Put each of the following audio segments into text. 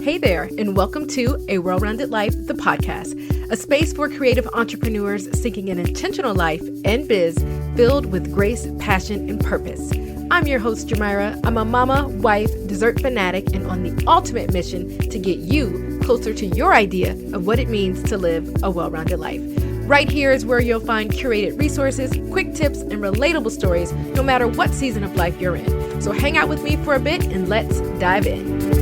Hey there, and welcome to A Well-Rounded Life, the podcast, a space for creative entrepreneurs seeking an intentional life and biz filled with grace, passion, and purpose. I'm your host, Geomyra. I'm a mama, wife, dessert fanatic, and on the ultimate mission to get you closer to your idea of what it means to live a well-rounded life. Right here is where you'll find curated resources, quick tips, and relatable stories, no matter what season of life you're in. So hang out with me for a bit and let's dive in.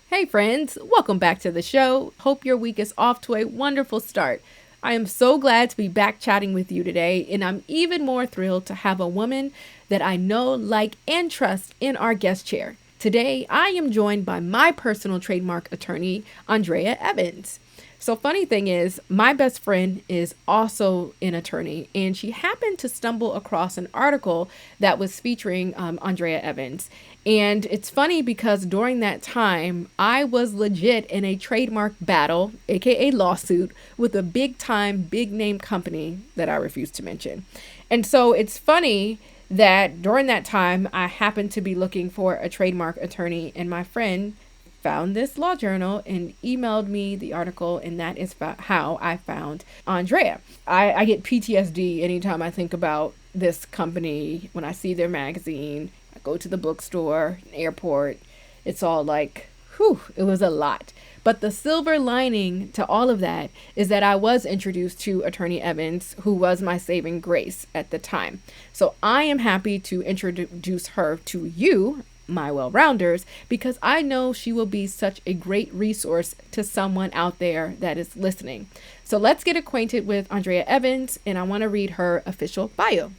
Hey friends, welcome back to the show. Hope your week is off to a wonderful start. I am so glad to be back chatting with you today, and I'm even more thrilled to have a woman that I know, like, and trust in our guest chair. Today, I am joined by my personal trademark attorney, Andrea Evans. So funny thing is, my best friend is also an attorney, and she happened to stumble across an article that was featuring Andrea Evans. And it's funny because during that time, I was legit in a trademark battle, aka lawsuit, with a big time, big name company that I refuse to mention. And so it's funny that during that time, I happened to be looking for a trademark attorney, and my friend found this law journal and emailed me the article, and that is how I found Andrea. I get PTSD anytime I think about this company. When I see their magazine, I go to the bookstore, airport, it's all like, whew, it was a lot. But the silver lining to all of that is that I was introduced to Attorney Evans, who was my saving grace at the time. So I am happy to introduce her to you, my well-rounders, because I know she will be such a great resource to someone out there that is listening. So let's get acquainted with Andrea Evans, and I want to read her official bio.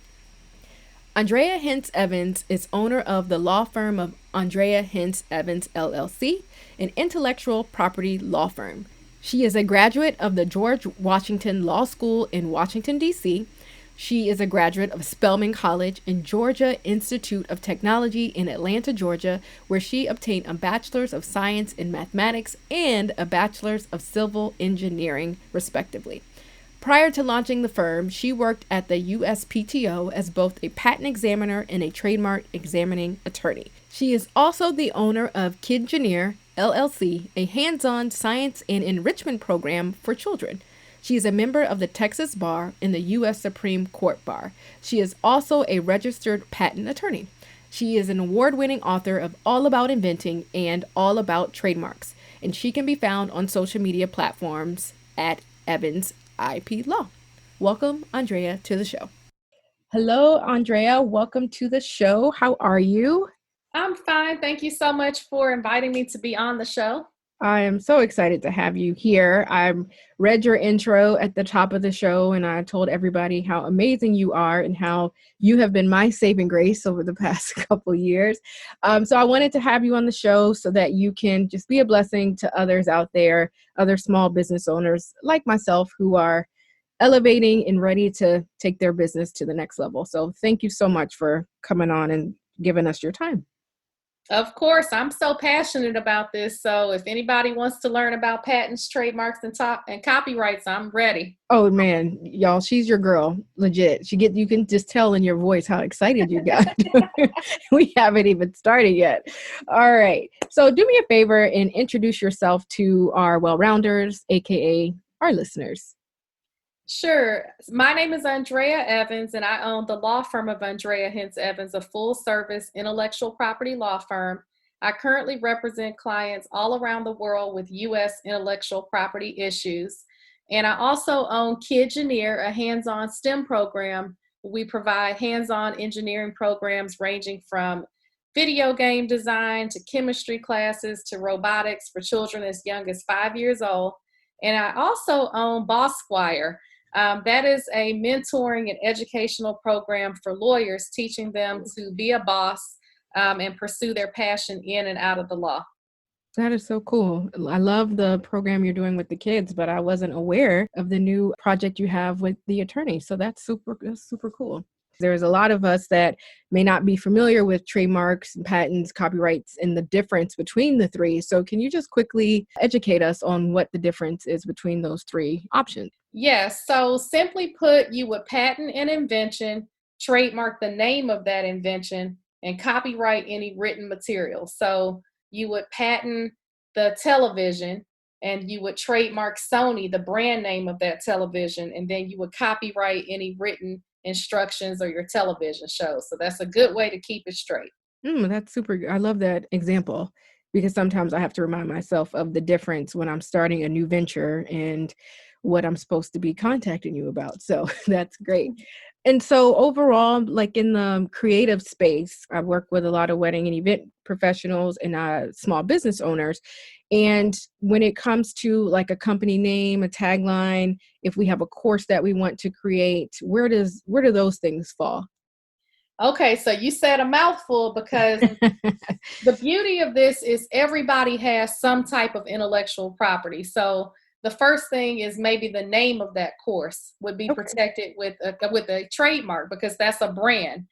Andrea Hintz Evans is owner of the law firm of Andrea Hintz Evans, LLC, an intellectual property law firm. She is a graduate of the George Washington Law School in Washington, D.C. She is a graduate of Spelman College and Georgia Institute of Technology in Atlanta, Georgia, where she obtained a Bachelor's of Science in Mathematics and a Bachelor's of Civil Engineering, respectively. Prior to launching the firm, she worked at the USPTO as both a patent examiner and a trademark examining attorney. She is also the owner of Kidgeneer, LLC, a hands-on science and enrichment program for children. She is a member of the Texas Bar and the U.S. Supreme Court Bar. She is also a registered patent attorney. She is an award-winning author of All About Inventing and All About Trademarks, and she can be found on social media platforms at Evans IP Law. Welcome, Andrea, to the show. Hello, Andrea. Welcome to the show. How are you? I'm fine. Thank you so much for inviting me to be on the show. I am so excited to have you here. I read your intro at the top of the show, and I told everybody how amazing you are and how you have been my saving grace over the past couple years. So I wanted to have you on the show so that you can just be a blessing to others out there, other small business owners like myself who are elevating and ready to take their business to the next level. So thank you so much for coming on and giving us your time. Of course, I'm so passionate about this. So if anybody wants to learn about patents, trademarks, and copyrights, I'm ready. Oh man, y'all, she's your girl, legit. You can just tell in your voice how excited you got. We haven't even started yet. All right. So do me a favor and introduce yourself to our well-rounders, aka our listeners. Sure. My name is Andrea Evans, and I own the law firm of Andrea Hintz Evans, a full-service intellectual property law firm. I currently represent clients all around the world with U.S. intellectual property issues. And I also own Kidgeneer, a hands-on STEM program. We provide hands-on engineering programs ranging from video game design to chemistry classes to robotics for children as young as 5 years old. And I also own Boss Squire. That is a mentoring and educational program for lawyers, teaching them to be a boss and pursue their passion in and out of the law. That is so cool. I love the program you're doing with the kids, but I wasn't aware of the new project you have with the attorney. So that's super cool. There's a lot of us that may not be familiar with trademarks, patents, copyrights, and the difference between the three. So can you just quickly educate us on what the difference is between those three options? Yes. So simply put, you would patent an invention, trademark the name of that invention, and copyright any written material. So you would patent the television, and you would trademark Sony, the brand name of that television, and then you would copyright any written instructions or your television show. So that's a good way to keep it straight. That's super. I love that example because sometimes I have to remind myself of the difference when I'm starting a new venture and what I'm supposed to be contacting you about. So that's great. And so overall, like in the creative space, I work with a lot of wedding and event professionals and small business owners. And when it comes to like a company name, a tagline, if we have a course that we want to create, where do those things fall? Okay, so you said a mouthful because the beauty of this is everybody has some type of intellectual property. So the first thing is maybe the name of that course would be Okay. protected with a trademark, because that's a brand.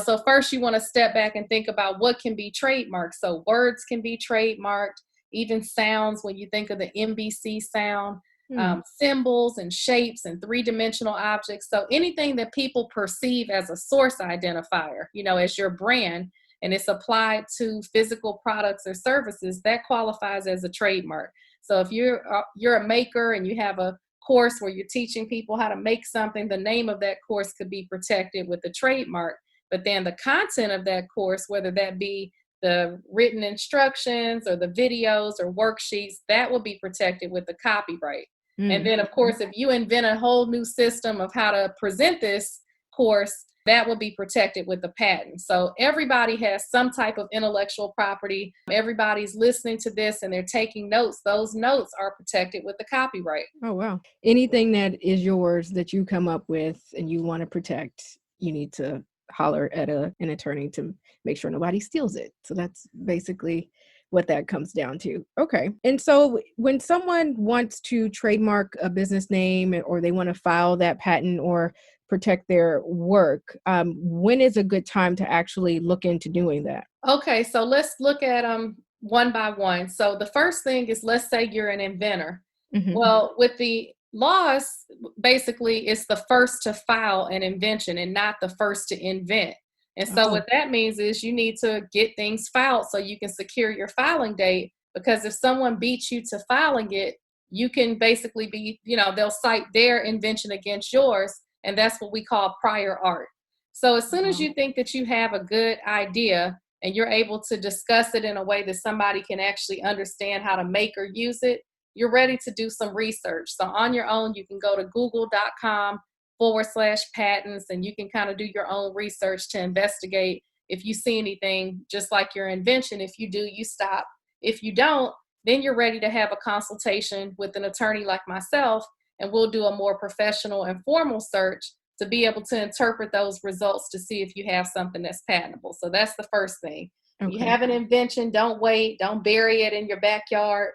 So first you want to step back and think about what can be trademarked. So words can be trademarked, even sounds. When you think of the NBC sound, Hmm. symbols and shapes and three-dimensional objects. So anything that people perceive as a source identifier, as your brand, and it's applied to physical products or services, that qualifies as a trademark. So if you're a maker and you have a course where you're teaching people how to make something, the name of that course could be protected with a trademark. But then the content of that course, whether that be the written instructions or the videos or worksheets, that will be protected with the copyright. And then, of Okay. course, if you invent a whole new system of how to present this course, that will be protected with the patent. So everybody has some type of intellectual property. Everybody's listening to this and they're taking notes. Those notes are protected with the copyright. Oh, wow. Anything that is yours that you come up with and you want to protect, you need to holler at an attorney to make sure nobody steals it. So that's basically what that comes down to. Okay. And so when someone wants to trademark a business name or they want to file that patent or protect their work, when is a good time to actually look into doing that? Okay, so let's look at them one by one. So the first thing is, let's say you're an inventor. Hmm. Well, with the laws, basically, it's the first to file an invention and not the first to invent. And so Oh, what that means is you need to get things filed so you can secure your filing date. Because if someone beats you to filing it, you can basically they'll cite their invention against yours, and that's what we call prior art. So as soon as wow. you think that you have a good idea and you're able to discuss it in a way that somebody can actually understand how to make or use it, you're ready to do some research. So on your own, you can go to google.com/patents, and you can kind of do your own research to investigate if you see anything just like your invention. If you do, you stop. If you don't, then you're ready to have a consultation with an attorney like myself, and we'll do a more professional and formal search to be able to interpret those results to see if you have something that's patentable. So that's the first thing. You Okay. have an invention, don't wait, don't bury it in your backyard.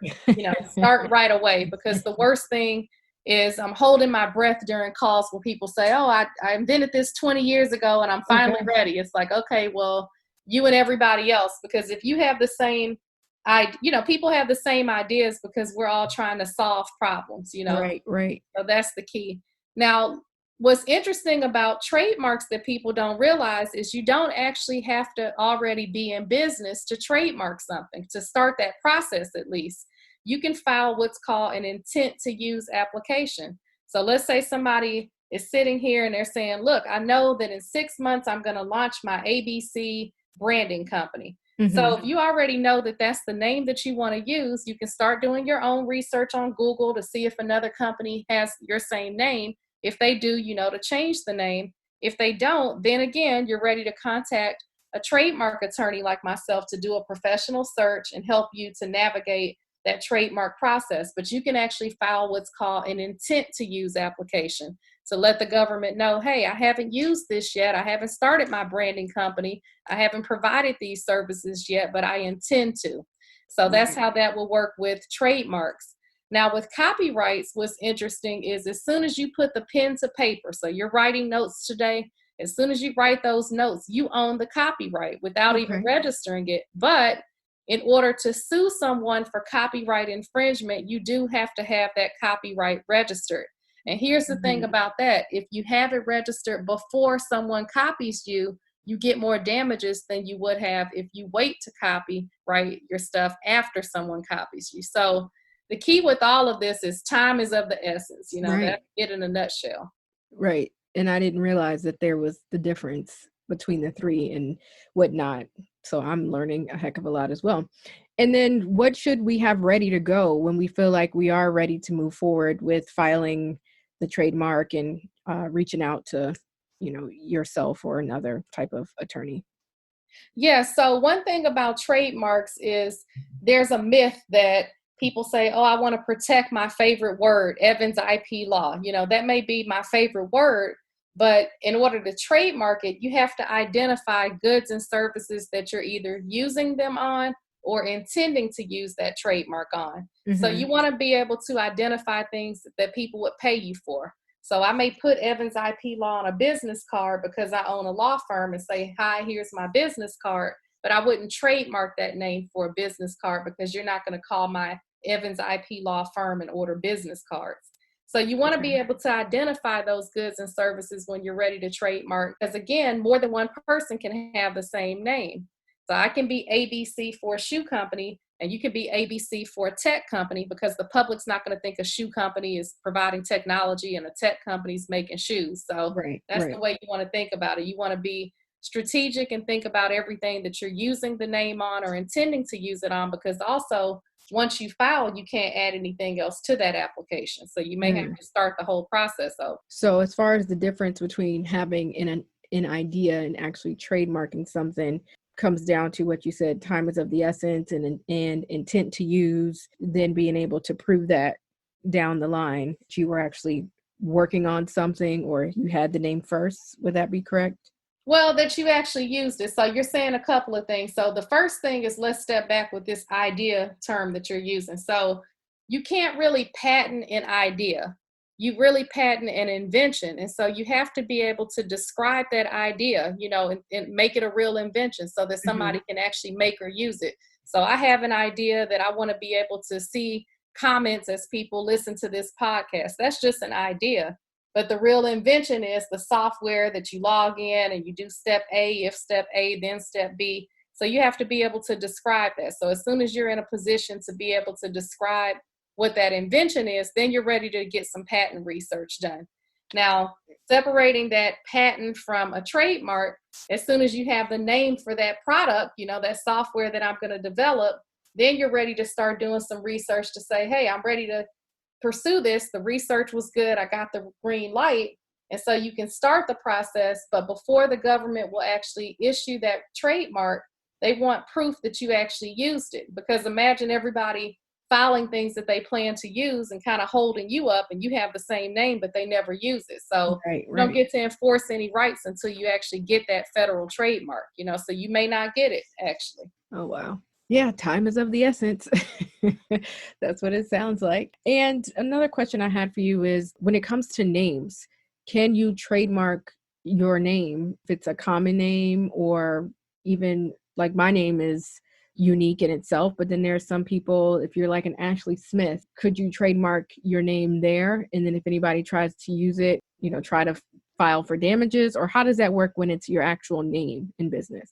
Start right away, because the worst thing is I'm holding my breath during calls where people say, "Oh, I invented this 20 years ago and I'm Oh finally gosh. ready." It's like, okay, well, you and everybody else, because if you have the same people have the same ideas because we're all trying to solve problems. Right, right. So that's the key. Now, what's interesting about trademarks that people don't realize is you don't actually have to already be in business to trademark something, to start that process at least. You can file what's called an intent to use application. So let's say somebody is sitting here and they're saying, "Look, I know that in 6 months I'm going to launch my ABC branding company." So Hmm. if you already know that that's the name that you want to use, you can start doing your own research on Google to see if another company has your same name. If they do, to change the name. If they don't, then again, you're ready to contact a trademark attorney like myself to do a professional search and help you to navigate that trademark process. But you can actually file what's called an intent to use application to let the government know, "Hey, I haven't used this yet. I haven't started my branding company. I haven't provided these services yet, but I intend to." So that's Right. how that will work with trademarks. Now, with copyrights, what's interesting is as soon as you put the pen to paper, so you're writing notes today, as soon as you write those notes, you own the copyright without even Okay. registering it. But in order to sue someone for copyright infringement, you do have to have that copyright registered. And here's the thing Mhm. about that: if you have it registered before someone copies you, you get more damages than you would have if you wait to copy, right, your stuff after someone copies you. So the key with all of this is time is of the essence. Right. That's it in a nutshell. Right. And I didn't realize that there was the difference between the three and whatnot. So I'm learning a heck of a lot as well. And then what should we have ready to go when we feel like we are ready to move forward with filing the trademark and reaching out to, yourself or another type of attorney? Yeah, so one thing about trademarks is there's a myth that people say, oh, I want to protect my favorite word, Evans IP law. That may be my favorite word, but in order to trademark it, you have to identify goods and services that you're either using them on or intending to use that trademark on. So Mm-hmm. you want to be able to identify things that people would pay you for. So I may put Evans IP Law on a business card because I own a law firm and say, hi, here's my business card. But I wouldn't trademark that name for a business card because you're not going to call my Evans IP Law firm and order business cards. So you want to be Okay. able to identify those goods and services when you're ready to trademark. Because again, more than one person can have the same name. So I can be ABC for a shoe company, and you can be ABC for a tech company, because the public's not going to think a shoe company is providing technology and a tech company is making shoes. So Right. that's the Right. way you want to think about it. You want to be strategic and think about everything that you're using the name on or intending to use it on, because also once you file, you can't add anything else to that application. So you may have Mm. to start the whole process over. So as far as the difference between having an idea and actually trademarking something comes down to what you said, time is of the essence, and intent to use, then being able to prove that down the line that you were actually working on something or you had the name first. Would that be correct? Well, that you actually used it. So you're saying a couple of things. So the first thing is, let's step back with this idea term that you're using. So you can't really patent an idea. You really patent an invention. And so you have to be able to describe that idea, and make it a real invention so that Hmm. somebody can actually make or use it. So I have an idea that I want to be able to see comments as people listen to this podcast. That's just an idea. But the real invention is the software that you log in and you do step A, if step A, then step B. So you have to be able to describe that. So as soon as you're in a position to be able to describe what that invention is, then you're ready to get some patent research done. Now, separating that patent from a trademark, as soon as you have the name for that product, that software that I'm going to develop, then you're ready to start doing some research to say, hey, I'm ready to pursue this. The research was good. I got the green light. And so you can start the process, but before the government will actually issue that trademark, they want proof that you actually used it. Because imagine everybody filing things that they plan to use and kind of holding you up, and you have the same name, but they never use it. So Right, you don't right. get to enforce any rights until you actually get that federal trademark, so you may not get it actually. Oh, wow. Yeah, time is of the essence. That's what it sounds like. And another question I had for you is, when it comes to names, can you trademark your name if it's a common name, or even like my name is unique in itself, but then there's some people, if you're like an Ashley Smith, could you trademark your name there? And then if anybody tries to use it, try to file for damages, or how does that work when it's your actual name in business?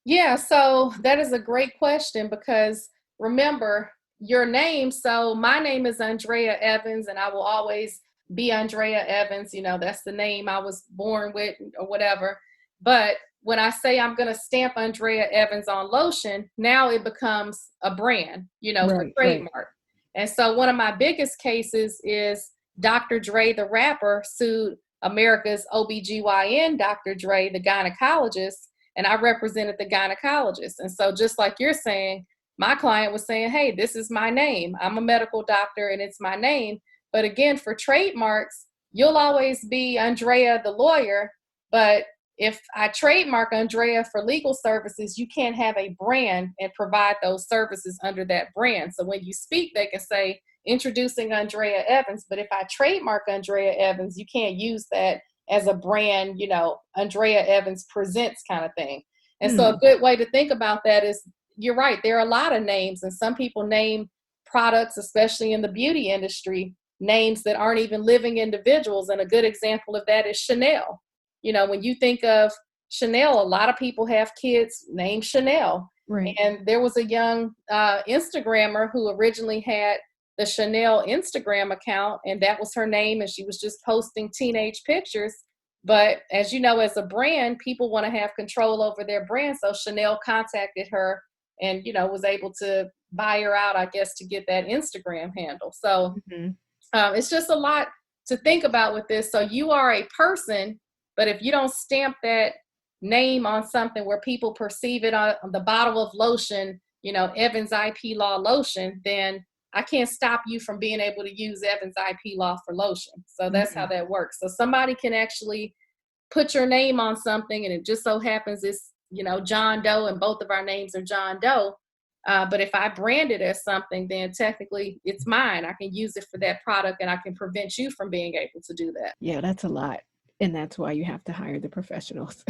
Yeah, so that is a great question, because remember your name. So my name is Andrea Evans, and I will always be Andrea Evans. That's the name I was born with or whatever. But when I say I'm going to stamp Andrea Evans on lotion, now it becomes a brand, for Right, right. trademark. And so one of my biggest cases is Dr. Dre, the rapper, sued America's OBGYN, Dr. Dre, the gynecologist, and I represented the gynecologist. And so just like you're saying, my client was saying, hey, this is my name. I'm a medical doctor and it's my name. But again, for trademarks, you'll always be Andrea the lawyer. But if I trademark Andrea for legal services, you can't have a brand and provide those services under that brand. So when you speak, they can say introducing Andrea Evans. But if I trademark Andrea Evans, you can't use that as a brand, Andrea Evans presents kind of thing. And so a Hmm. good way to think about that is, you're right, there are a lot of names, and some people name products, especially in the beauty industry, names that aren't even living individuals. And a good example of that is Chanel. When you think of Chanel, a lot of people have kids named Chanel. Right. And there was a young Instagrammer who originally had the Chanel Instagram account, and that was her name, and she was just posting teenage pictures. But as you know, as a brand, people want to have control over their brand. So Chanel contacted her and, was able to buy her out, I guess, to get that Instagram handle. So Mhm. it's just a lot to think about with this. So you are a person, but if you don't stamp that name on something where people perceive it on the bottle of lotion, Evans IP Law lotion, then I can't stop you from being able to use Evans IP Law for lotion. So that's how Mhm. that works. So somebody can actually put your name on something, and it just so happens it's, John Doe, and both of our names are John Doe. But if I brand it as something, then technically it's mine. I can use it for that product, and I can prevent you from being able to do that. Yeah, that's a lot. And that's why you have to hire the professionals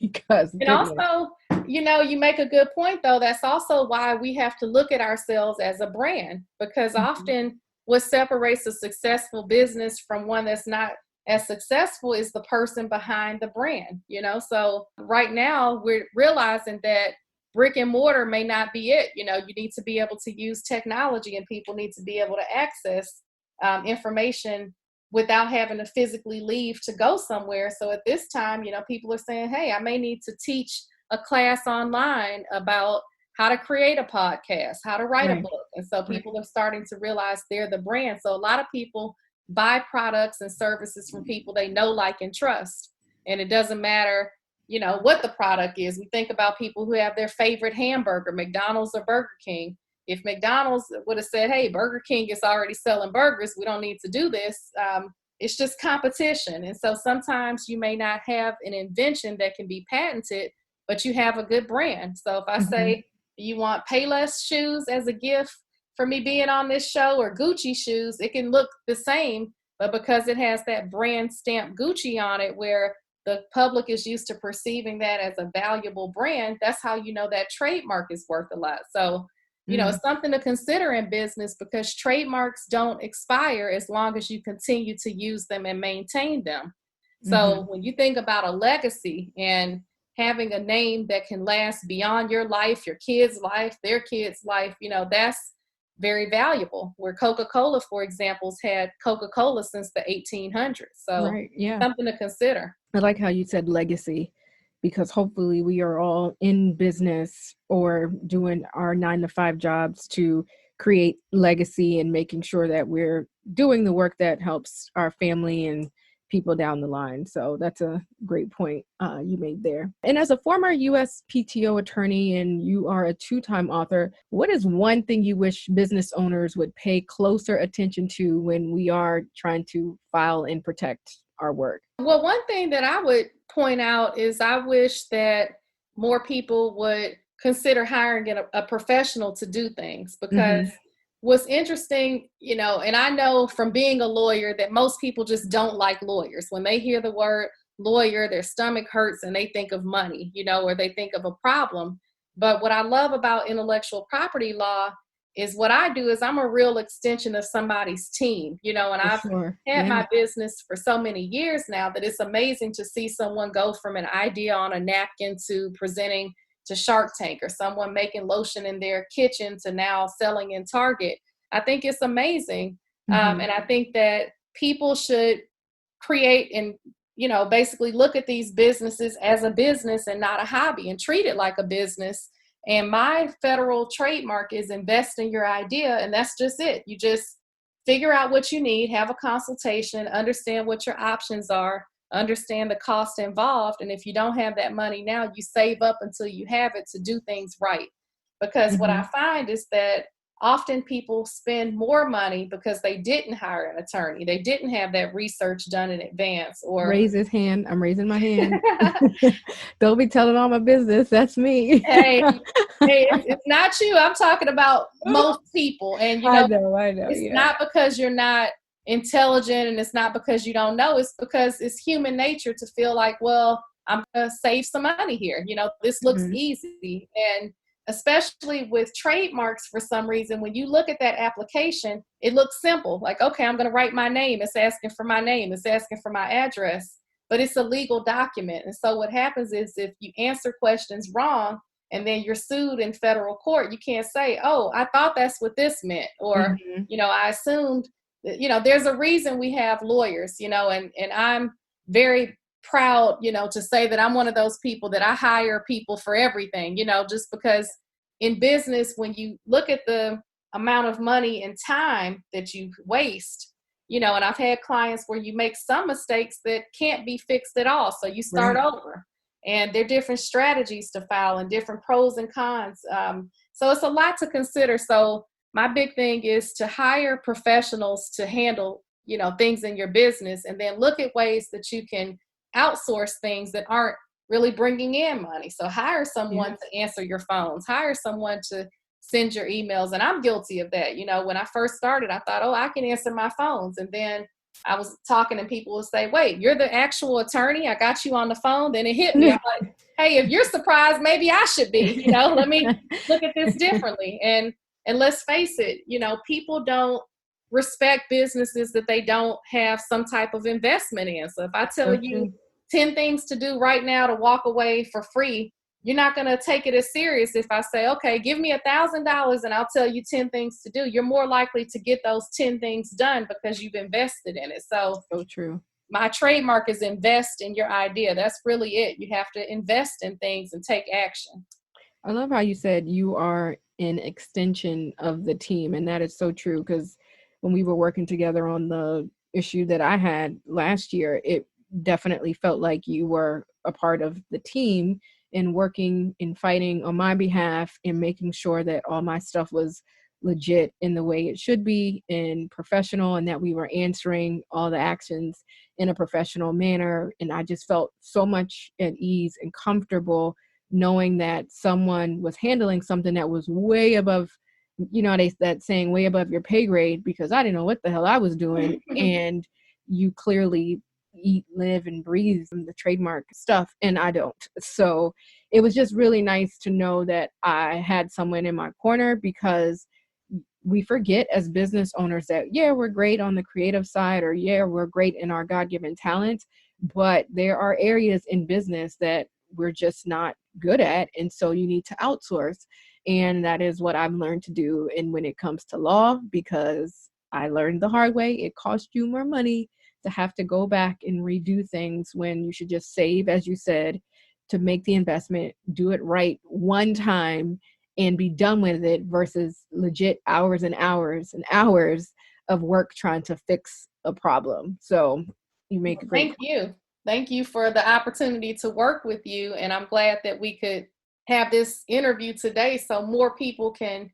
because And goodness. also, you make a good point, though. That's also why we have to look at ourselves as a brand, because Mhm. often what separates a successful business from one that's not as successful is the person behind the brand. So right now, we're realizing that brick and mortar may not be it. You need to be able to use technology, and people need to be able to access information without having to physically leave to go somewhere. So at this time, people are saying, hey, I may need to teach a class online about how to create a podcast, how to write a Right. book. And so Right. people are starting to realize they're the brand. So a lot of people buy products and services from people they know, like, and trust. And it doesn't matter, what the product is. We think about people who have their favorite hamburger, McDonald's or Burger King. If McDonald's would have said, hey, Burger King is already selling burgers, we don't need to do this. It's just competition. And so sometimes you may not have an invention that can be patented, but you have a good brand. So if I Mhm. say, you want Payless shoes as a gift for me being on this show, or Gucci shoes, it can look the same, but because it has that brand stamp Gucci on it, where the public is used to perceiving that as a valuable brand, that's how you know that trademark is worth a lot. So Mm. it's something to consider in business, because trademarks don't expire as long as you continue to use them and maintain them. So Mhm. when you think about a legacy and having a name that can last beyond your life, your kids' life, their kids' life, that's very valuable. Where Coca-Cola, for example, has had Coca-Cola since the 1800s. So Right. Yeah. something to consider. I like how you said legacy because hopefully we are all in business or doing our 9 to 5 jobs to create legacy and making sure that we're doing the work that helps our family and people down the line. So that's a great point you made there. And as a former USPTO attorney and you are a 2-time author, what is one thing you wish business owners would pay closer attention to when we are trying to file and protect our work? Well, one thing that I would point out is I wish that more people would consider hiring a professional to do things, because Mhm. what's interesting, and I know from being a lawyer that most people just don't like lawyers. When they hear the word lawyer, their stomach hurts and they think of money, or they think of a problem. But what I love about intellectual property law is what I do is I'm a real extension of somebody's team, and For I've sure. had Yeah. my business for so many years now that it's amazing to see someone go from an idea on a napkin to presenting to Shark Tank, or someone making lotion in their kitchen to now selling in Target. I think it's amazing. Mhm. And I think that people should create and, basically look at these businesses as a business and not a hobby, and treat it like a business. And my federal trademark is invest in your idea. And that's just it. You just figure out what you need, have a consultation, understand what your options are, understand the cost involved. And if you don't have that money now, you save up until you have it to do things right. Because what I Mhm. find is that often people spend more money because they didn't hire an attorney. They didn't have that research done in advance, or Raise his hand. I'm raising my hand. Don't be telling all my business. That's me. hey, it's not you. I'm talking about most people. And I know. it's Yeah. not because you're not intelligent, and it's not because you don't know. It's because it's human nature to feel like, well, I'm gonna save some money here. This looks Mhm. easy. And especially with trademarks, for some reason, when you look at that application, it looks simple. Like, okay, I'm gonna write my name. It's asking for my name. It's asking for my address. but it's a legal document. And so what happens is if you answer questions wrong and then you're sued in federal court, you can't say, oh, I thought that's what this meant. Or, Mhm. I assumed that, there's a reason we have lawyers, and I'm very proud, to say that I'm one of those people that I hire people for everything, just because in business, when you look at the amount of money and time that you waste, and I've had clients where you make some mistakes that can't be fixed at all. So you start Right. over, and there are different strategies to file and different pros and cons. So it's a lot to consider. So my big thing is to hire professionals to handle, things in your business, and then look at ways that you can outsource things that aren't really bringing in money. So hire someone Yeah. to answer your phones, hire someone to send your emails. And I'm guilty of that. When I first started, I thought, oh, I can answer my phones. And then I was talking and people would say, wait, you're the actual attorney? I got you on the phone. Then it hit me. I'm like, hey, if you're surprised, maybe I should be, let me look at this differently. And let's face it, people don't respect businesses that they don't have some type of investment in. So if I tell So you true. 10 things to do right now to walk away for free, you're not going to take it as serious if I say, okay, give me $1,000 and I'll tell you 10 things to do. You're more likely to get those 10 things done because you've invested in it. So So true. my trademark is invest in your idea. That's really it. You have to invest in things and take action. I love how you said you are an extension of the team, and that is so true because when we were working together on the issue that I had last year, it definitely felt like you were a part of the team and working and fighting on my behalf and making sure that all my stuff was legit in the way it should be and professional, and that we were answering all the actions in a professional manner. And I just felt so much at ease and comfortable knowing that someone was handling something that was way above, that saying way above your pay grade, because I didn't know what the hell I was doing. And you clearly eat, live, and breathe the trademark stuff, and I don't. So it was just really nice to know that I had someone in my corner, because we forget as business owners that, yeah, we're great on the creative side, or yeah, we're great in our God-given talents, but there are areas in business that we're just not good at. And so you need to outsource. And that is what I've learned to do. And when it comes to law, because I learned the hard way, it costs you more money to have to go back and redo things when you should just save, as you said, to make the investment, do it right one time and be done with it, versus legit hours and hours and hours of work trying to fix a problem. So you make a great Thank point. you. Thank you for the opportunity to work with you. And I'm glad that we could have this interview today so more people can,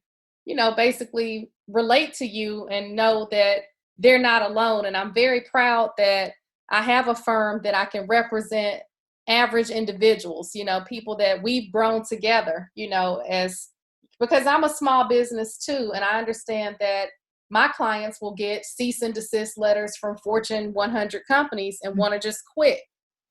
basically relate to you and know that they're not alone. And I'm very proud that I have a firm that I can represent average individuals, people that we've grown together, as because I'm a small business too. And I understand that my clients will get cease and desist letters from Fortune 100 companies and want to just quit.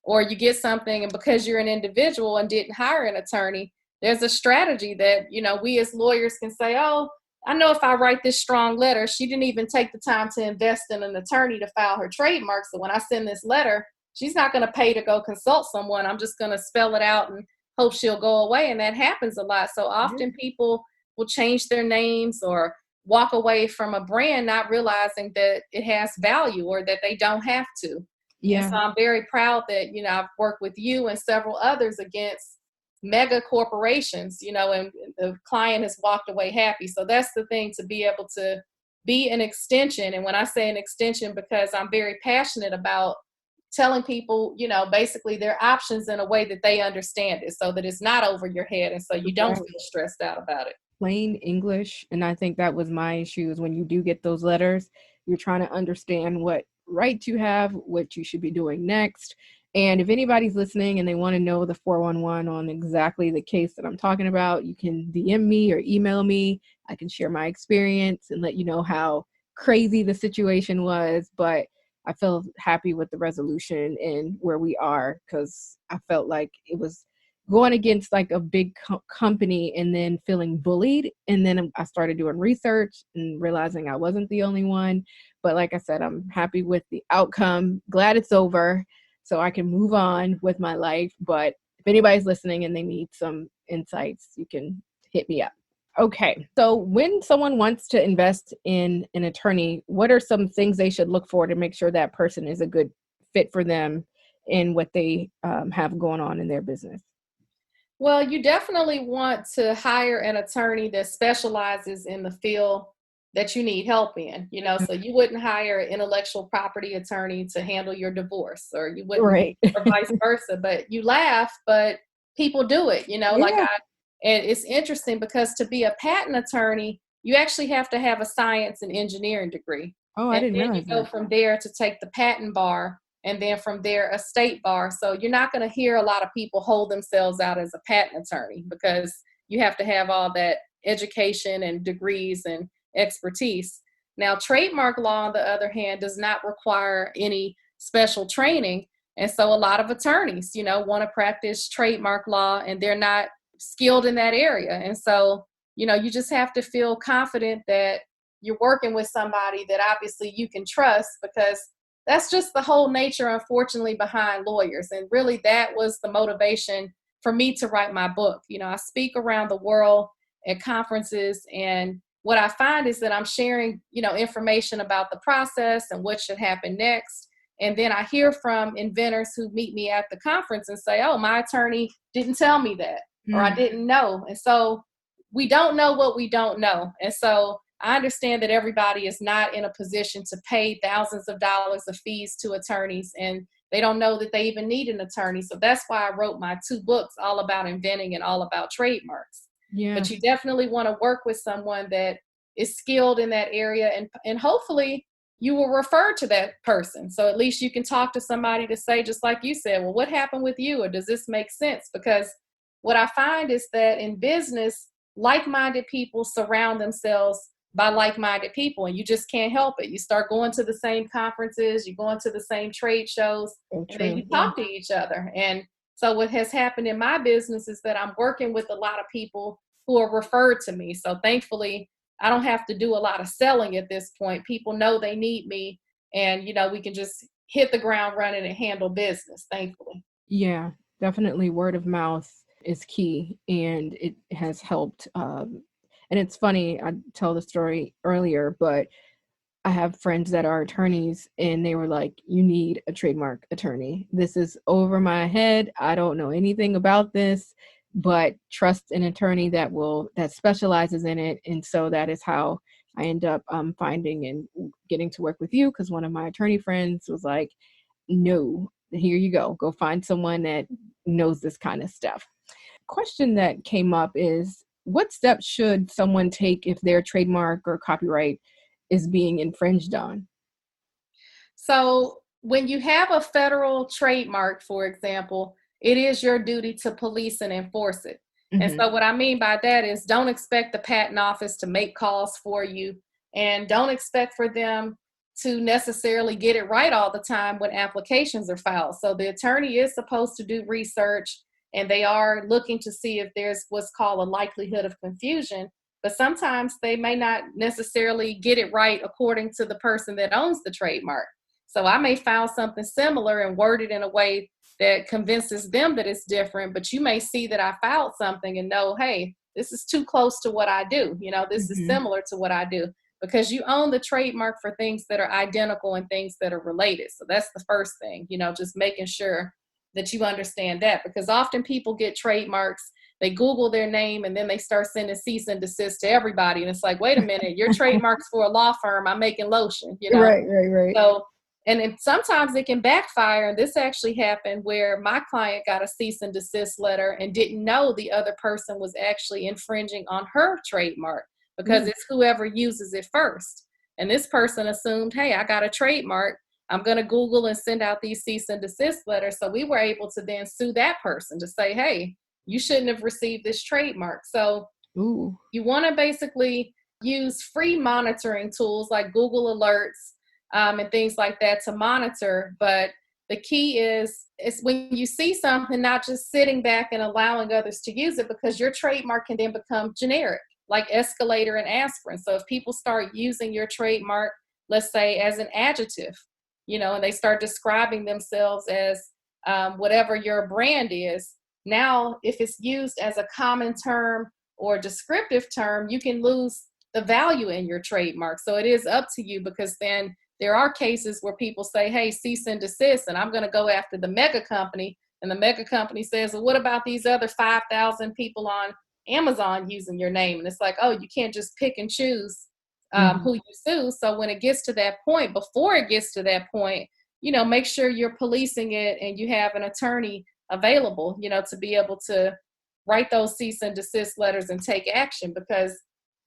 Or you get something, and because you're an individual and didn't hire an attorney, there's a strategy that, we as lawyers can say, oh, I know if I write this strong letter, she didn't even take the time to invest in an attorney to file her trademark. So when I send this letter, she's not going to pay to go consult someone. I'm just going to spell it out and hope she'll go away. And that happens a lot. So often people will change their names or walk away from a brand not realizing that it has value or that they don't have to. And Yeah. so I'm very proud that, I've worked with you and several others against mega corporations, and the client has walked away happy. So that's the thing, to be able to be an extension. And when I say an extension, because I'm very passionate about telling people, basically their options in a way that they understand it so that it's not over your head. And so you don't Right. feel stressed out about it. Plain English. And I think that was my issue, is when you do get those letters, you're trying to understand what rights you have, what you should be doing next. And if anybody's listening and they want to know the 411 on exactly the case that I'm talking about, you can DM me or email me. I can share my experience and let you know how crazy the situation was. But I feel happy with the resolution and where we are, because I felt like it was going against like a big company and then feeling bullied. And then I started doing research and realizing I wasn't the only one. But like I said, I'm happy with the outcome. Glad it's over. so I can move on with my life. But if anybody's listening and they need some insights, you can hit me up. Okay. So when someone wants to invest in an attorney, what are some things they should look for to make sure that person is a good fit for them in what they have going on in their business? Well, you definitely want to hire an attorney that specializes in the field that you need help in. So you wouldn't hire an intellectual property attorney to handle your divorce, or you wouldn't, Right. or vice versa. But you laugh, but people do it, Yeah. and it's interesting because to be a patent attorney, you actually have to have a science and engineering degree. Oh, I And didn't then you realize go that. from there to take the patent bar, and then from there a state bar. So you're not going to hear a lot of people hold themselves out as a patent attorney because you have to have all that education and degrees and expertise. Now, trademark law, on the other hand, does not require any special training. And so a lot of attorneys, want to practice trademark law and they're not skilled in that area. And so, you just have to feel confident that you're working with somebody that obviously you can trust, because that's just the whole nature, unfortunately, behind lawyers. And really, that was the motivation for me to write my book. I speak around the world at conferences, and what I find is that I'm sharing, information about the process and what should happen next. And then I hear from inventors who meet me at the conference and say, oh, my attorney didn't tell me that, or I Mm. didn't know. And so we don't know what we don't know. And so I understand that everybody is not in a position to pay thousands of dollars of fees to attorneys, and they don't know that they even need an attorney. So that's why I wrote my 2 books all about inventing and all about trademarks. Yeah. But you definitely want to work with someone that is skilled in that area, and hopefully you will refer to that person. So at least you can talk to somebody to say, just like you said, well, what happened with you? Or does this make sense? Because what I find is that in business, like-minded people surround themselves by like-minded people, and you just can't help it. You start going to the same conferences, you go into the same trade shows, So and then true. you Yeah. talk to each other. And so what has happened in my business is that I'm working with a lot of people who are referred to me. So thankfully, I don't have to do a lot of selling at this point. People know they need me, and we can just hit the ground running and handle business, thankfully. Yeah, definitely word of mouth is key, and it has helped. And it's funny, I tell the story earlier, but I have friends that are attorneys and they were like, you need a trademark attorney. This is over my head. I don't know anything about this, but trust an attorney that specializes in it. And so that is how I end up finding and getting to work with you, because one of my attorney friends was like, no, here you go find someone that knows this kind of stuff. Question that came up is, what steps should someone take if their trademark or copyright is being infringed on? So when you have a federal trademark, for example, it is your duty to police and enforce it. And Hmm. so what I mean by that is, don't expect the patent office to make calls for you, and don't expect for them to necessarily get it right all the time when applications are filed. So the attorney is supposed to do research, and they are looking to see if there's what's called a likelihood of confusion. But sometimes they may not necessarily get it right according to the person that owns the trademark. So I may file something similar and word it in a way that convinces them that it's different, but you may see that I filed something and know, hey, this is too close to what I do. This is Hmm. similar to what I do, because you own the trademark for things that are identical and things that are related. So that's the first thing, just making sure that you understand that, because often people get trademarks, they Google their name, and then they start sending cease and desist to everybody. And it's like, wait a minute, your trademark's for a law firm. I'm making lotion. Right, right, right. So, and then sometimes it can backfire. And this actually happened where my client got a cease and desist letter and didn't know the other person was actually infringing on her trademark, because Ooh. it's whoever uses it first. And this person assumed, hey, I got a trademark, I'm going to Google and send out these cease and desist letters. So we were able to then sue that person to say, hey, you shouldn't have received this trademark. So Ooh. you want to basically use free monitoring tools like Google Alerts, and things like that to monitor. But the key is when you see something, not just sitting back and allowing others to use it, because your trademark can then become generic, like escalator and aspirin. So if people start using your trademark, let's say as an adjective, and they start describing themselves as whatever your brand is. Now, if it's used as a common term or descriptive term, you can lose the value in your trademark. So it is up to you, because then there are cases where people say, hey, cease and desist, and I'm going to go after the mega company. And the mega company says, well, what about these other 5,000 people on Amazon using your name? And it's like, oh, you can't just pick and choose Mhm. who you sue. So when it gets to that point, before it gets to that point, make sure you're policing it and you have an attorney available, to be able to write those cease and desist letters and take action. Because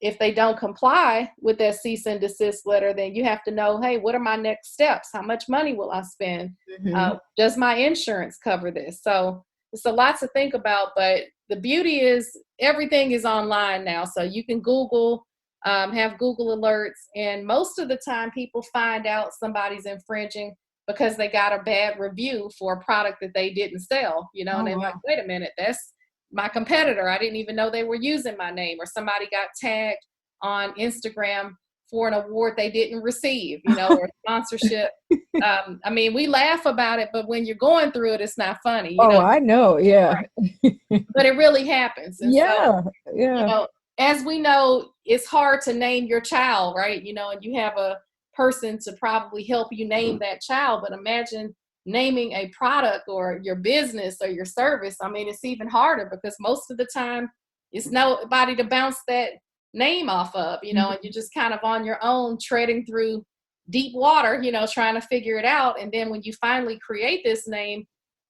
if they don't comply with that cease and desist letter, then you have to know, hey, what are my next steps? How much money will I spend? Mhm. Does my insurance cover this? So it's a lot to think about, but the beauty is everything is online now. So you can Google, have Google alerts, and most of the time people find out somebody's infringing because they got a bad review for a product that they didn't sell, and Oh, they're like, wow. wait a minute, that's my competitor. I didn't even know they were using my name. Or somebody got tagged on Instagram for an award they didn't receive, or sponsorship. I mean, we laugh about it, but when you're going through it, it's not funny, Oh, I know. Yeah. but it really happens. And so, Yeah. you Yeah. know, as we know, it's hard to name your child, right? And you have a person to probably help you name that child, but imagine naming a product or your business or your service. I mean, it's even harder, because most of the time it's nobody to bounce that name off of, and you're just kind of on your own, treading through deep water, trying to figure it out. And then when you finally create this name,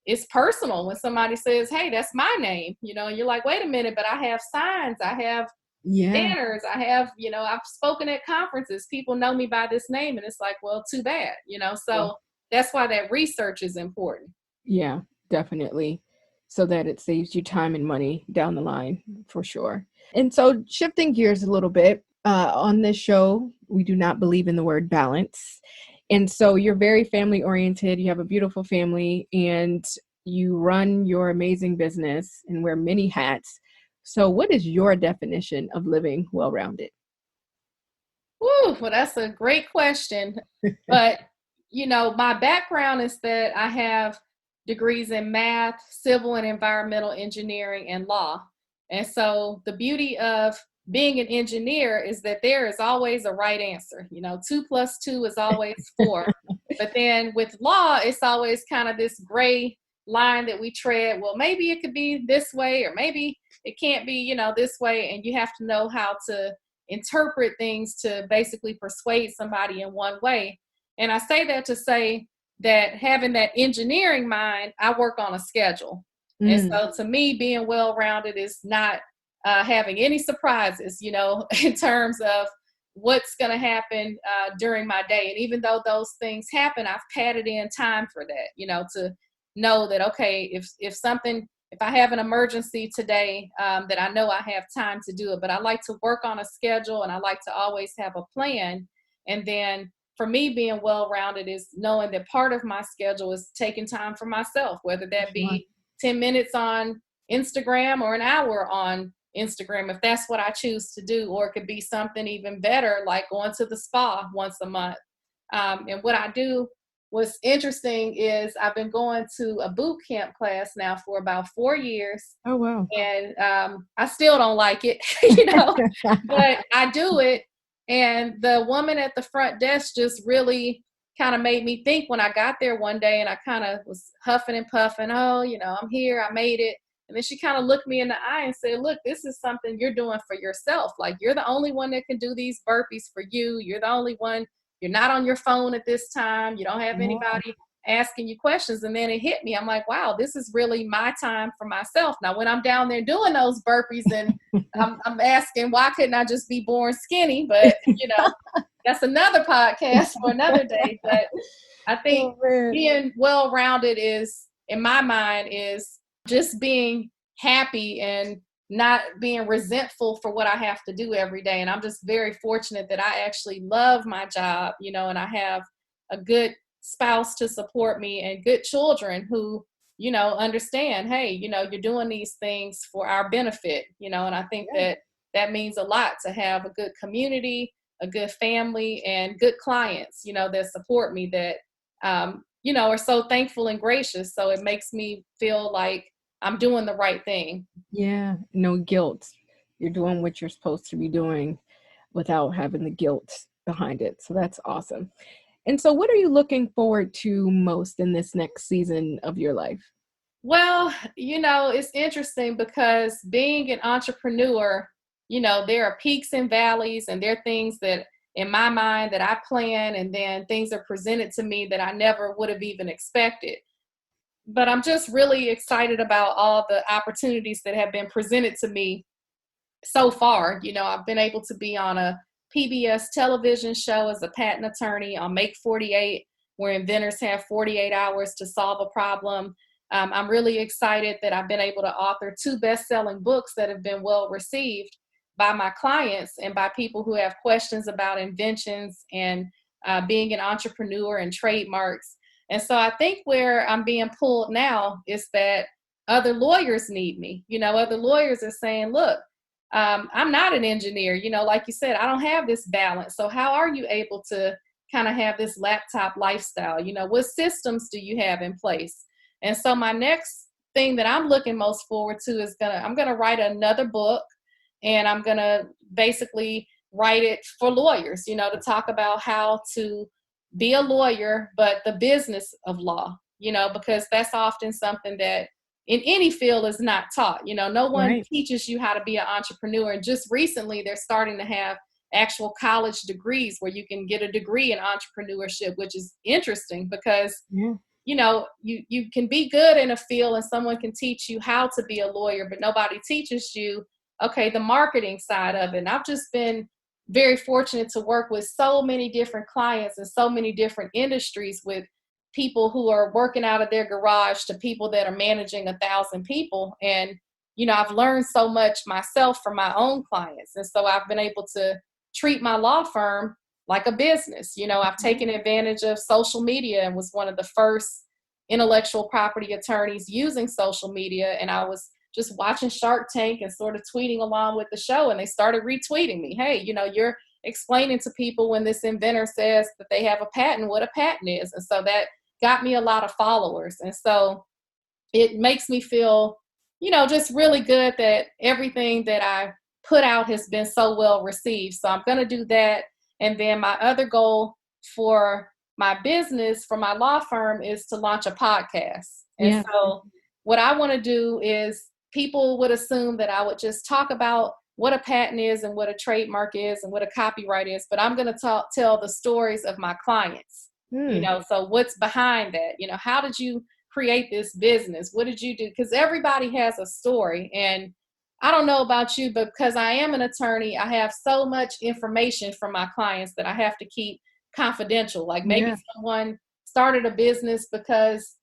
it's personal. When somebody says, hey, that's my name, and you're like, wait a minute, but I have signs, I have Yeah. banners, I have, I've spoken at conferences, people know me by this name. And it's like, well, too bad, Yeah. so that's why that research is important. Yeah, definitely. So that it saves you time and money down the line for sure. And so shifting gears a little bit, on this show, we do not believe in the word balance. And so you're very family oriented. You have a beautiful family and you run your amazing business and wear many hats. So what is your definition of living well-rounded? Woo, well, that's a great question. But, my background is that I have degrees in math, civil and environmental engineering, and law. And so the beauty of being an engineer is that there is always a right answer. 2 plus 2 is always 4. But then with law, it's always kind of this gray line that we tread. Well, maybe it could be this way, or maybe it can't be, this way. And you have to know how to interpret things to basically persuade somebody in one way. And I say that to say that having that engineering mind, I work on a schedule. And Mm, so to me, being well rounded is not having any surprises, in terms of what's going to happen during my day. And even though those things happen, I've padded in time for that, to know that, okay, if I have an emergency today, that I know I have time to do it. But I like to work on a schedule, and I like to always have a plan. And then for me, being well rounded is knowing that part of my schedule is taking time for myself, whether that sure. be 10 minutes on Instagram or an hour on Instagram, if that's what I choose to do. Or it could be something even better, like going to the spa once a month. And what I do, what's interesting is I've been going to a boot camp class now for about 4 years, Oh, wow. and I still don't like it, but I do it. And the woman at the front desk just really kind of made me think when I got there one day, and I kind of was huffing and puffing. Oh, I'm here, I made it. And then she kind of looked me in the eye and said, look, this is something you're doing for yourself. Like, you're the only one that can do these burpees for you. You're the only one. You're not on your phone at this time. You don't have Yeah. anybody asking you questions. And then it hit me. I'm like, wow, this is really my time for myself. Now, when I'm down there doing those burpees, and I'm asking, why couldn't I just be born skinny? But, that's another podcast for another day. But I think Oh, man. being well rounded is, in my mind, is just being happy and not being resentful for what I have to do every day. And I'm just very fortunate that I actually love my job, and I have a good spouse to support me, and good children who, understand, hey, you're doing these things for our benefit, and I think Yeah. that that means a lot, to have a good community, a good family, and good clients, that support me, that, are so thankful and gracious. So it makes me feel like I'm doing the right thing. Yeah, no guilt. You're doing what you're supposed to be doing without having the guilt behind it. So that's awesome. And so, what are you looking forward to most in this next season of your life? Well, it's interesting because being an entrepreneur, there are peaks and valleys, and there are things that in my mind that I plan, and then things are presented to me that I never would have even expected. But I'm just really excited about all the opportunities that have been presented to me so far. I've been able to be on a PBS television show as a patent attorney on Make 48, where inventors have 48 hours to solve a problem. I'm really excited that I've been able to author 2 best-selling books that have been well received by my clients and by people who have questions about inventions and being an entrepreneur and trademarks. And so I think where I'm being pulled now is that other lawyers need me. Other lawyers are saying, look, I'm not an engineer, like you said, I don't have this balance. So how are you able to kind of have this laptop lifestyle? What systems do you have in place? And so my next thing that I'm looking most forward to is I'm gonna write another book, and I'm gonna basically write it for lawyers, to talk about how to be a lawyer, but the business of law, because that's often something that in any field is not taught. No one Right. teaches you how to be an entrepreneur. And just recently, they're starting to have actual college degrees where you can get a degree in entrepreneurship, which is interesting because Yeah. you can be good in a field and someone can teach you how to be a lawyer, but nobody teaches you, okay, the marketing side of it. And I've just been very fortunate to work with so many different clients and so many different industries, with people who are working out of their garage to people that are managing 1,000 people. And I've learned so much myself from my own clients, and so I've been able to treat my law firm like a business. I've taken advantage of social media and was one of the first intellectual property attorneys using social media. And I was just watching Shark Tank and sort of tweeting along with the show, and they started retweeting me. Hey, you're explaining to people when this inventor says that they have a patent, what a patent is. And so that got me a lot of followers. And so it makes me feel, just really good that everything that I put out has been so well received. So I'm going to do that. And then my other goal for my business, for my law firm, is to launch a podcast. And Yeah. so what I want to do is, people would assume that I would just talk about what a patent is and what a trademark is and what a copyright is, but I'm going to tell the stories of my clients. Hmm. So what's behind that? How did you create this business? What did you do? Because everybody has a story. And I don't know about you, but because I am an attorney, I have so much information from my clients that I have to keep confidential. Like maybe Yeah. someone started a business because,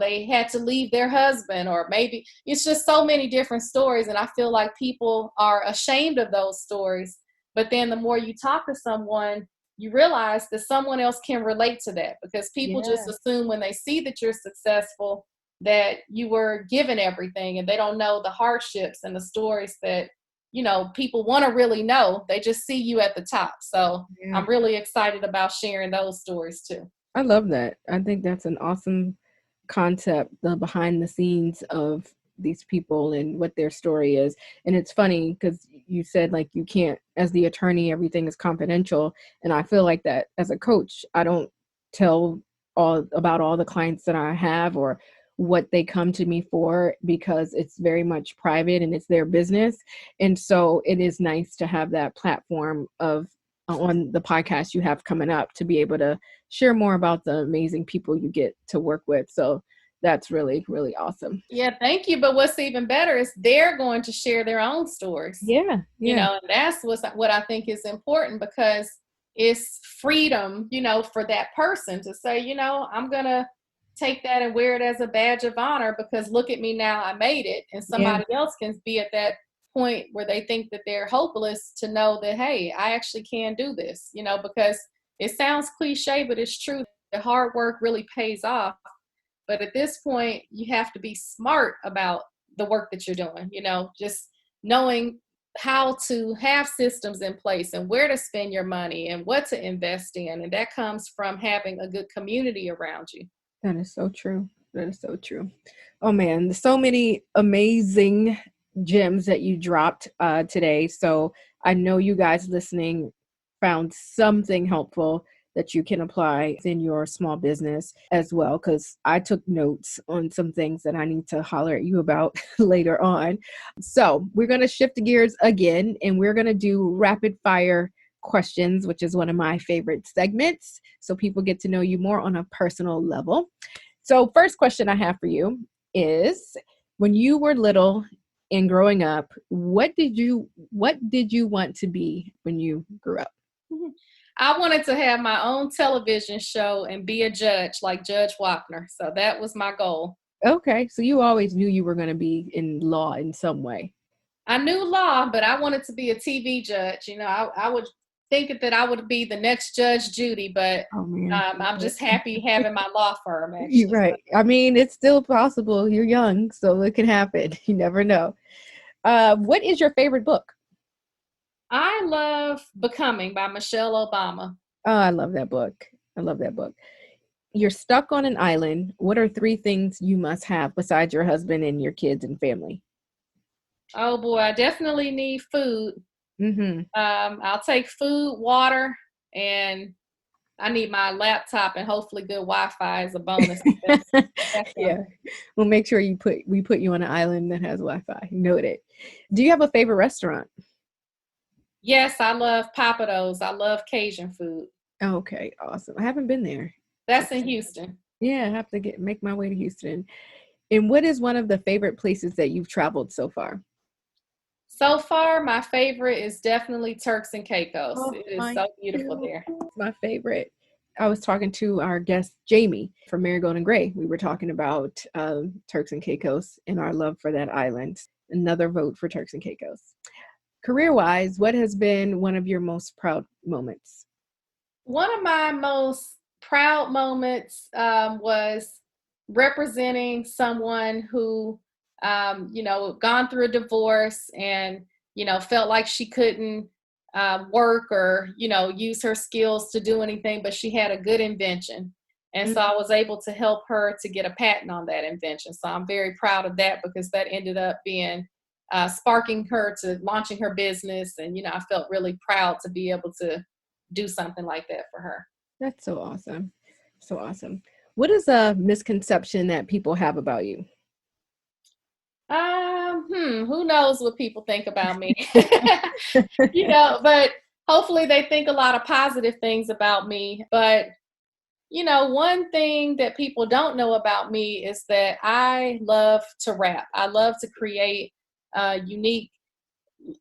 they had to leave their husband, or maybe it's just so many different stories. And I feel like people are ashamed of those stories. But then the more you talk to someone, you realize that someone else can relate to that, because people just Yeah. assume when they see that you're successful that you were given everything, and they don't know the hardships and the stories that people want to really know. They just see you at the top. So Yeah. I'm really excited about sharing those stories too. I love that. I think that's an awesome concept, the behind the scenes of these people and what their story is. And it's funny because you said, like, you can't, as the attorney, everything is confidential. And I feel like that as a coach, I don't tell all about all the clients that I have or what they come to me for, because it's very much private and it's their business. And so it is nice to have that platform of on the podcast you have coming up to be able to share more about the amazing people you get to work with. So that's really, really awesome. Yeah, thank you. But what's even better is they're going to share their own stories. Yeah, yeah, And that's what I think is important, because it's freedom, for that person to say, I'm going to take that and wear it as a badge of honor, because look at me now, I made it. And yeah, somebody else can be at that point where they think that they're hopeless, to know that, hey, I actually can do this, because it sounds cliche, but it's true. The hard work really pays off. But at this point, you have to be smart about the work that you're doing, just knowing how to have systems in place and where to spend your money and what to invest in. And that comes from having a good community around you. That is so true. That is so true. Oh man, there's so many amazing gems that you dropped today. So I know you guys listening found something helpful that you can apply in your small business as well. Because I took notes on some things that I need to holler at you about later on. So we're going to shift gears again, and we're going to do rapid fire questions, which is one of my favorite segments. So people get to know you more on a personal level. So, first question I have for you is, when you were little and growing up, what did you want to be when you grew up? I wanted to have my own television show and be a judge like Judge Wapner. So that was my goal. Okay, so you always knew you were going to be in law in some way. I knew law, but I wanted to be a TV judge. I would think that I would be the next Judge Judy, but Oh man. I'm just happy having my law firm, You're actually. So right. I mean, it's still possible. You're young, so it can happen. You never know. What is your favorite book? I love Becoming by Michelle Obama. Oh, I love that book. I love that book. You're stuck on an island. What are three things you must have besides your husband and your kids and family? Oh boy, I definitely need food. Mm-hmm. I'll take food, water, and I need my laptop and hopefully good Wi-Fi as a bonus. That's Yeah. We'll make sure we put you on an island that has Wi-Fi. Noted. Do you have a favorite restaurant? yes, I love papados. I love Cajun food. Okay, awesome. I haven't been there. That's in Houston. Yeah, I have to make my way to Houston. And what is one of the favorite places that you've traveled so far? So far, my favorite is definitely Turks and Caicos. Oh, It is mine so beautiful too. there. My favorite. I was talking to our guest Jamie from Marigold and Gray. We were talking about Turks and Caicos and our love for that island. Another vote for Turks and Caicos. Career-wise, what has been one of your most proud moments? One of my most proud moments was representing someone who, gone through a divorce and, felt like she couldn't work or, use her skills to do anything, but she had a good invention. And so I was able to help her to get a patent on that invention. So I'm very proud of that because that ended up being sparking her to launching her business. And, I felt really proud to be able to do something like that for her. That's so awesome. So awesome. What is a misconception that people have about you? Who knows what people think about me? But hopefully they think a lot of positive things about me. But, one thing that people don't know about me is that I love to rap. I love to create unique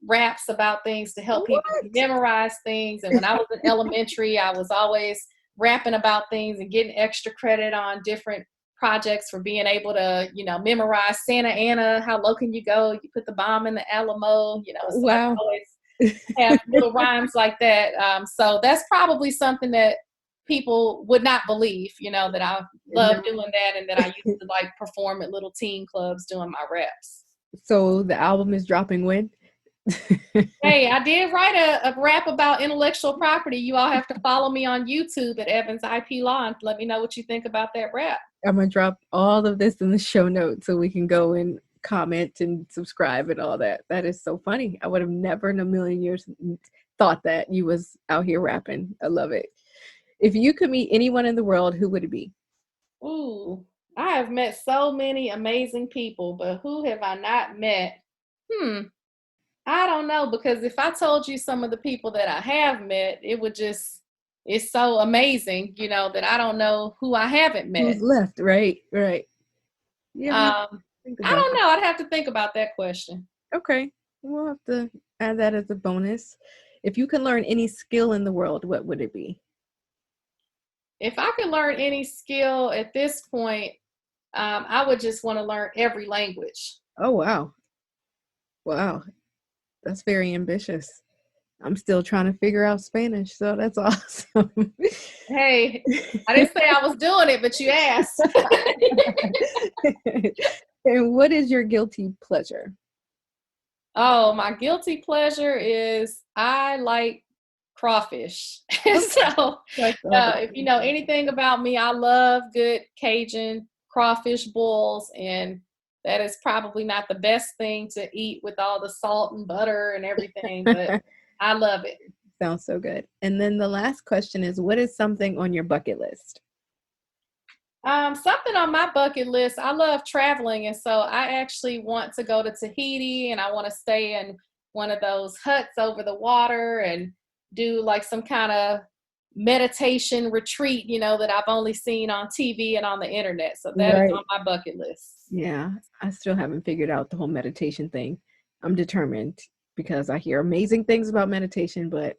raps about things to help people What? memorize things. And when I was in elementary, I was always rapping about things and getting extra credit on different projects for being able to, memorize Santa Ana, how low can you go? You put the bomb in the Alamo, so I Wow. always have little rhymes like that. So that's probably something that people would not believe, that I love No. doing that and that I used to like perform at little teen clubs doing my reps. So the album is dropping when? Hey, I did write a rap about intellectual property. You all have to follow me on YouTube at Evans IP Law and let me know what you think about that rap. I'm gonna drop all of this in the show notes so we can go and comment and subscribe and all that. That is so funny. I would have never in a million years thought that you was out here rapping. I love it. If you could meet anyone in the world, who would it be? Ooh, I have met so many amazing people, but who have I not met? Hmm, I don't know because if I told you some of the people that I have met, it's so amazing, that I don't know who I haven't Who's met. left? Right, right. Yeah, I'm gonna think I about don't know. I'd have to think about that question. it. Okay, we'll have to add that as a bonus. If you can learn any skill in the world, what would it be? If I could learn any skill at this point, I would just want to learn every language. Oh wow, wow, that's very ambitious. I'm still trying to figure out Spanish, so that's awesome. Hey, I didn't say I was doing it, but you asked. And what is your guilty pleasure? Oh, my guilty pleasure is I like crawfish. Okay. So, Like all the if you know anything about me, I love good Cajun crawfish boils, and that is probably not the best thing to eat with all the salt and butter and everything, but I love it. Sounds so good. And then the last question is, what is something on your bucket list? Something on my bucket list. I love traveling, and so I actually want to go to Tahiti, and I want to stay in one of those huts over the water and do like some kind of meditation retreat, that I've only seen on TV and on the internet. So that is Right. on my bucket list. Yeah, I still haven't figured out the whole meditation thing. I'm determined because I hear amazing things about meditation, but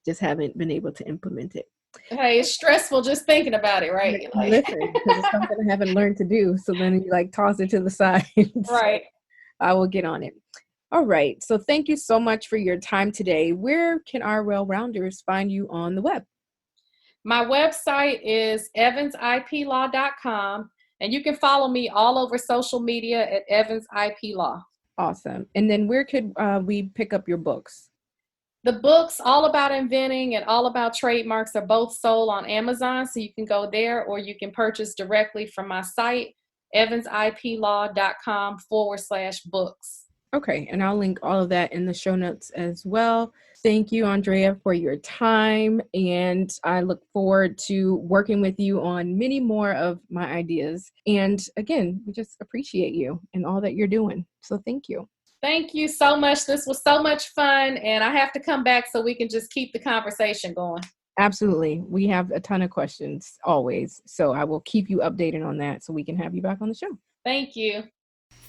just haven't been able to implement it. Hey, it's stressful just thinking about it, right? Like, Listen, because it's something I haven't learned to do. So then you like toss it to the side. So right. I will get on it. All right. So thank you so much for your time today. Where can our well-rounders find you on the web? My website is evansiplaw.com, and you can follow me all over social media at evansiplaw. Awesome. And then where could we pick up your books? The books, All About Inventing and All About Trademarks, are both sold on Amazon, so you can go there, or you can purchase directly from my site, evansiplaw.com/books. Okay, and I'll link all of that in the show notes as well. Thank you, Andrea, for your time, and I look forward to working with you on many more of my ideas. And again, we just appreciate you and all that you're doing. So thank you. Thank you so much. This was so much fun, and I have to come back so we can just keep the conversation going. Absolutely. We have a ton of questions always. So I will keep you updated on that so we can have you back on the show. Thank you.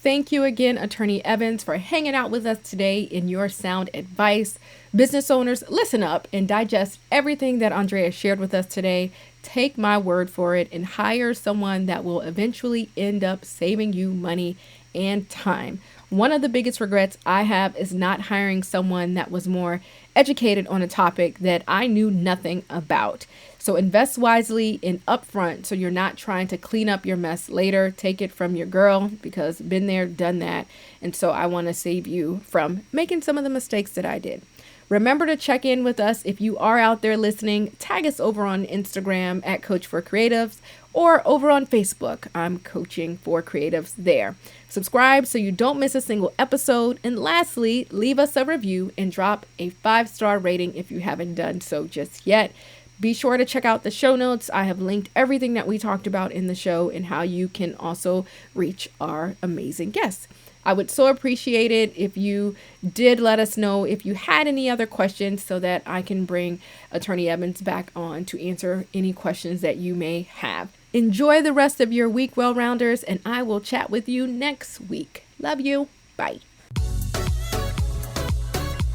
Thank you again, Attorney Evans, for hanging out with us today in your sound advice. Business owners, listen up and digest everything that Andrea shared with us today. Take my word for it and hire someone that will eventually end up saving you money and time. One of the biggest regrets I have is not hiring someone that was more educated on a topic that I knew nothing about. So invest wisely and upfront so you're not trying to clean up your mess later. Take it from your girl because been there, done that. And so I want to save you from making some of the mistakes that I did. Remember to check in with us if you are out there listening. Tag us over on Instagram at Coach for Creatives or over on Facebook. I'm Coaching for Creatives there. Subscribe so you don't miss a single episode. And lastly, leave us a review and drop a 5-star rating if you haven't done so just yet. Be sure to check out the show notes. I have linked everything that we talked about in the show and how you can also reach our amazing guests. I would so appreciate it if you did let us know if you had any other questions so that I can bring Attorney Evans back on to answer any questions that you may have. Enjoy the rest of your week, well-rounders, and I will chat with you next week. Love you. Bye.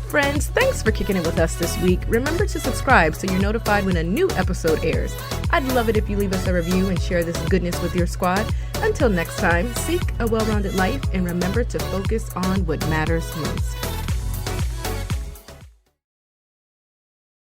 Friends, thanks for kicking it with us this week. Remember to subscribe so you're notified when a new episode airs. I'd love it if you leave us a review and share this goodness with your squad. Until next time, seek a well-rounded life and remember to focus on what matters most.